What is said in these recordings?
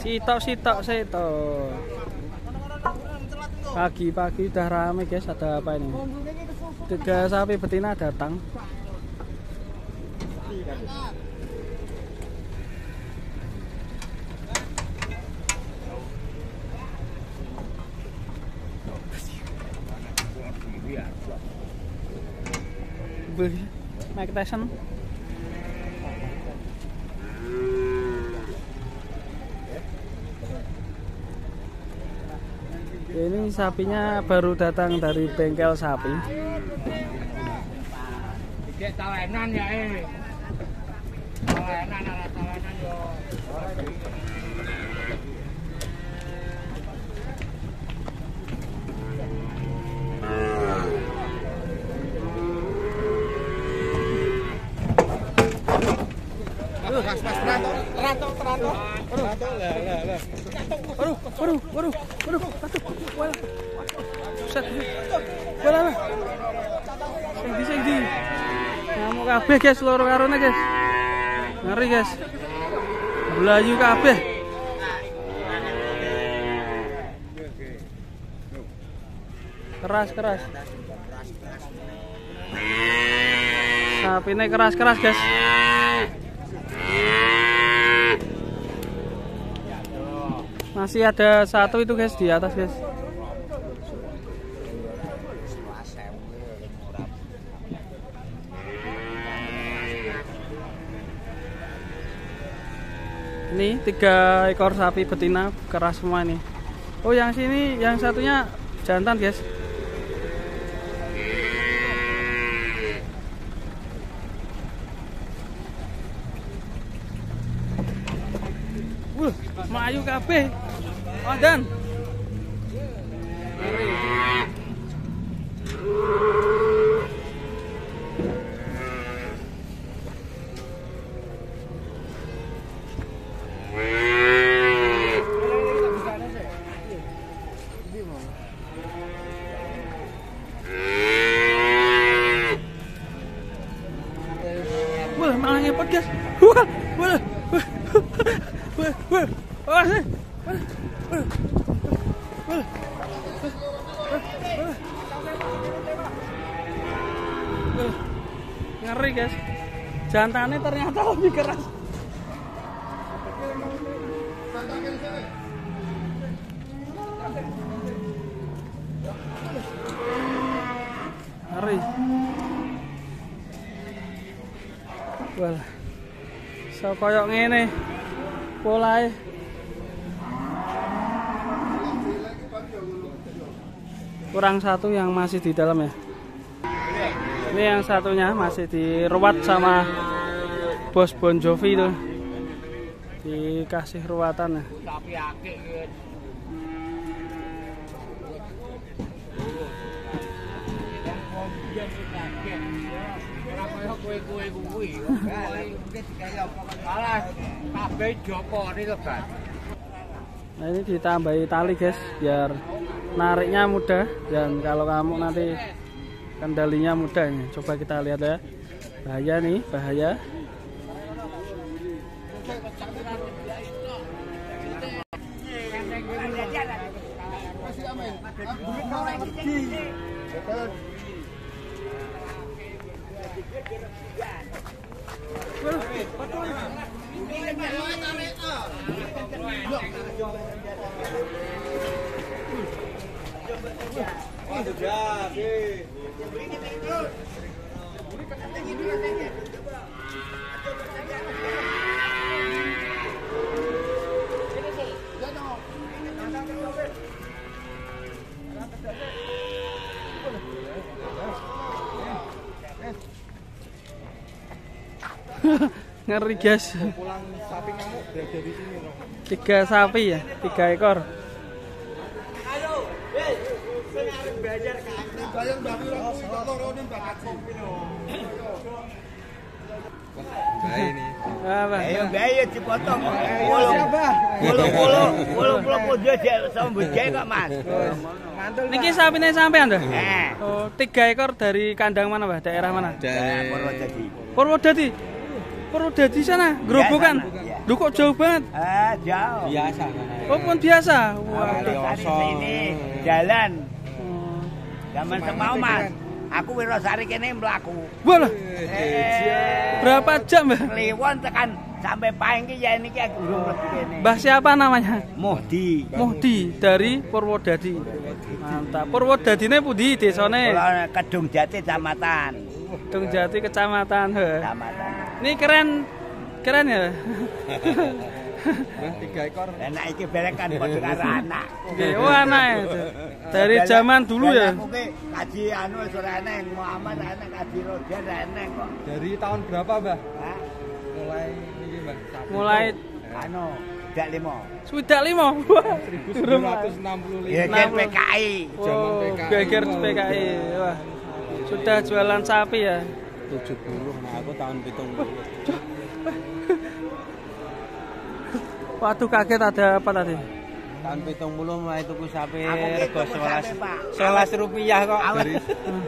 Sitok. Pagi-pagi udah rame guys, ada apa ini? 3 sapi betina datang. Mike Tyson. Ini sapinya baru datang dari bengkel sapi. Dikek tawenan ya tawenan yo. Teratur. Waduh. Set. Walah. Sing di. Ngamuk kabeh guys, loro karone guys. Ngeri guys. Belayu kabeh. Keras. Sapine keras guys. Masih ada satu itu guys di atas guys. Ini 3 ekor sapi betina keras semua nih. Oh yang sini yang satunya jantan guys. Melayu kabeh. Oh dan. Wah, malah ngepot guys. Wah. Ngeri guys, jantannya ternyata lebih keras. Ngeri. Wah, so koyok ngene polahe. Kurang satu yang masih di dalam ya. Ini yang satunya masih diruat sama bos Bon Jovi itu. Dikasih ruatan ya. Sapi akeh gitu. Kue kuwi. Alah, kabeh Joko niku, Bang. Nah, ini ditambahi tali, guys, biar nariknya mudah dan kalau kamu nanti kendalinya mudah. Coba kita lihat ya. Bahaya nih, bahaya. Ngeri guys. Pulang sapi kamu berada di sini loh. 3 sapi ya, 3 ekor. Ayo, saya harus belajar kaki. Bayang babi orang loronin bakat Baik ini. Apa? Ayo biaya dipotong. Siapa? Puluh dia sambut jaya kok, Mas. Mantul. Niki sapine sampean tuh? Eh. Oh, 3 ekor dari kandang mana, Mbah? Daerah mana? Dari Purwodadi. Purwodadi. Purwodadi sana, Grobogan. Iya. Duh kok jauh banget. Jauh. Biasa. Oh, pun biasa. Wah. Dari sini jalan. Zaman semau Mas. Aku Wirosari kene mlaku. Walah, berapa jam, Mbah? Kliwon tekan sampai Pahing ki ya niki aku durung mlebu kene. Mbah siapa namanya? Muhdi. Muhdi dari Purwodadi. Mantap. Purwodadine pundi desane? Kula Kedung Jati Kecamatan. Tungjati Kecamatan. Kecamatan. Ini keren ya. Nah, 3 ekor. Enak iki bareng kan padha karo anak. Nggih, oh anak ya. Dari zaman dulu ya. Aku ki kaji anu wis ora eneng, Muhammad enek kaji roda ora eneng kok. Dari tahun berapa, Mbah? Hah? Mulai ini, Mbah. Mulai Anu, dak 5. swidak 5. Wah, 1965. Ya kan PKI. Zaman oh, PKI. geger PKI. Wah. Sudah jualan sapi ya. 70, nah aku tahun 70. Waduh, kaget ada apa tadi? Tahun 70 mulai tuku sapi Aku ki rego tuku sapi, Pak. 11 rupiah kok.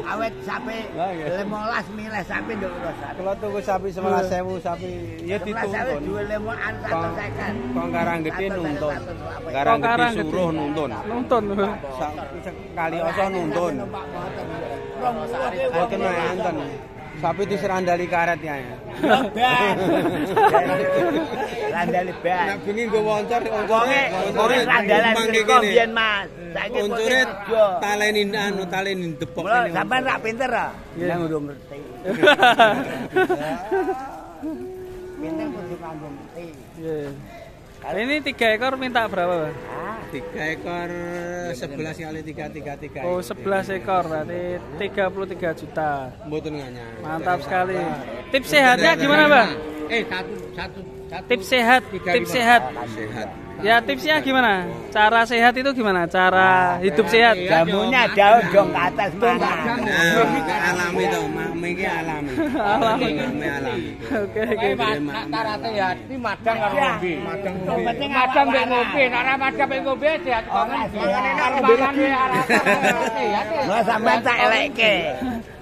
Awet sapi Lah, ya. 15 milih sapi nduk Wirosari. Kalau tuku sapi 11.000 sapi ya dituntun. Duwe lemokan 150. Kok Karang Gede nuntun. Kok Karang Karang Gede Gede? suruh nuntun. Nonton. Sekali oso nuntun. Boten enten. Sapi diserandali karet ya. Ban. Randali ban. Nek bengi nggo woncor, Wonge randalan kok biyen Mas. Saiki Uncure taleni taleni depok. Mula sampean rak pinter ah. Nang urung ngerti. Pinter kudu kanggo ngerti. Iya. Ini 3 ekor minta berapa, Pak? 3 ekor 11 kali 3 Oh, 11 ekor berarti 33 juta. Mboten nganyar. Mantap sekali. Tips sehatnya gimana, Bang? Satu. Tips sehat, tips sehat. Sehat. Ya, tipsnya gimana? Cara sehat itu gimana? Cara hidup sehat. Jamunya daun dong ke atas mana? Nah, alami to, mangke alami. Alami. Alami. Oke, oke. Nak tarate ya iki madang karo ngombe. Madang mek ngombe, nek ora madang mek ngombe sehat kok. Karo mangan ya sehat. Lah sampean tak elekke.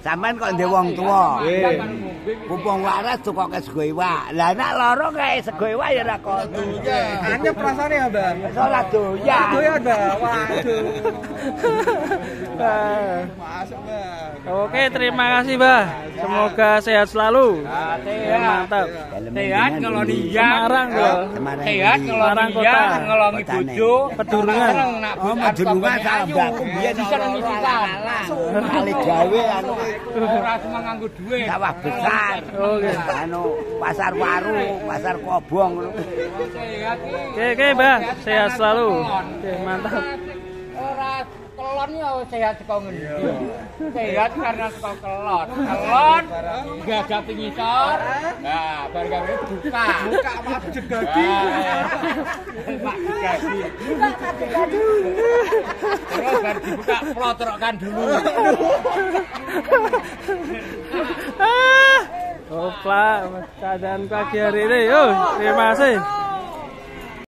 Sampean kok ndek wong tuwa. Mumpung waras tukoke sego iwak. Lah nek lara kae sego iwak ya ora kono. Anyep rasane ya, Mbak? Wis ora doyan. Doyan, Mbak. Waduh. Masuk, Oke, terima kasih, Mbah. Semoga sehat selalu. Ya, mantap. Sehat kalau dia. Semarang, Mbah. Sehat kalau Semarang dia kota. ngelongi bojo. Pedurungan. Oh, madurungan sak mbakku biyen Bisa nyisikan. kali gawe anu Ora cuma nganggo duit. sawah besar. Oke. Anu pasar waru, pasar kobong ngono. Sehat iki. Oke, Mbah. Sehat selalu. Oke, mantap. Ora kelon ya sehat saka ngendi. Sehat karena saka kelon. Kelon gagah pingisor. Nah, bar gawe buka. Buka Pak Jegadi. Pak Jegadi. Terus bar dibuka plotrokan dulu. Opla, keadaan pagi hari ini. Yo, terima kasih.